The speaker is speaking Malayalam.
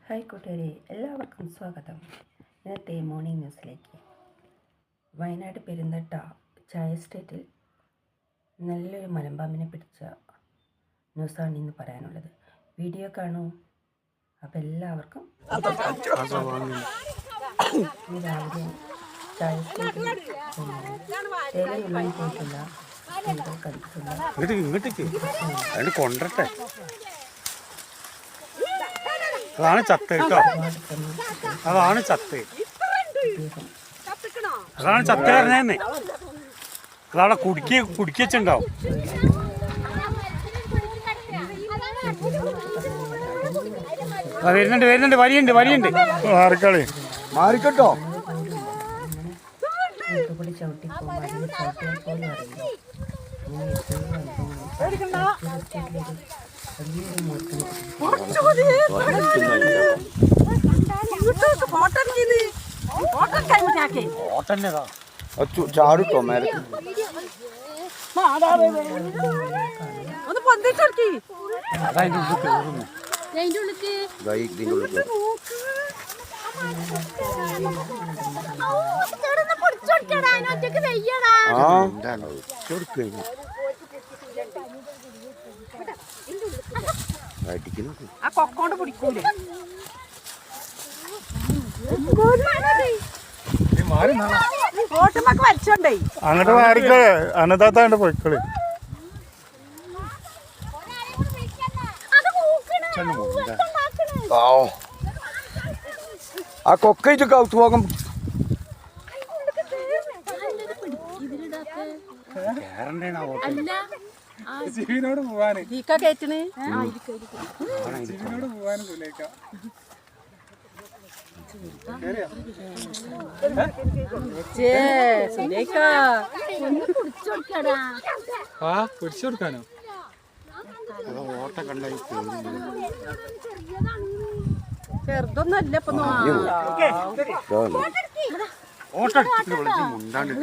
ഹായ് കൂട്ടുകാരെ, എല്ലാവർക്കും സ്വാഗതം. ഇന്നത്തെ മോർണിംഗ് ന്യൂസിലേക്ക്. വയനാട് പെരുന്തട്ട ചായ എസ്റ്റേറ്റിൽ നല്ലൊരു മലമ്പാമ്പിനെ പിടിച്ച ന്യൂസാണ് ഇന്ന് പറയാനുള്ളത്. വീഡിയോ കാണൂ. അപ്പം എല്ലാവർക്കും ഇന്ന് രാവിലെ ചായ എസ്റ്റേറ്റിൽ തേയിലയുള്ളിൽ പോയിട്ടുള്ള സ്ത്രീകൾ കണ്ടിട്ടുള്ള കൊണ്ടട്ടെ അതാണ് ചത്ത കേട്ടോ. അതാണ് ചത്ത് അതാണ് ചത്ത പറഞ്ഞേ. അതവിടെ കുടിക്കുണ്ടാവും. വരുന്നുണ്ട് വരിയുണ്ട് മാറിക്കളി മാറിക്കട്ടോ. ചാടുട്ടോ മേലെ കൊക്കോണ്ട് പിടിക്കൂലേ. വരച്ചോണ്ടേ അങ്ങോട്ട് മാറിക്കളെ. അന്നതാത്താണ്ട് പോയിക്കളി. ആ കൊക്കയിട്ട് കൗത്ത് പോകം ജീവനോട് പോവാന് ജീവനോട് പോവാനും പിടിച്ചു കൊടുക്കാനോ? ഓട്ട കണ്ടായി ചെറുതൊന്നല്ല ഇപ്പൊ ഓട്ട വിളിച്ച് മുണ്ടാണ്ട്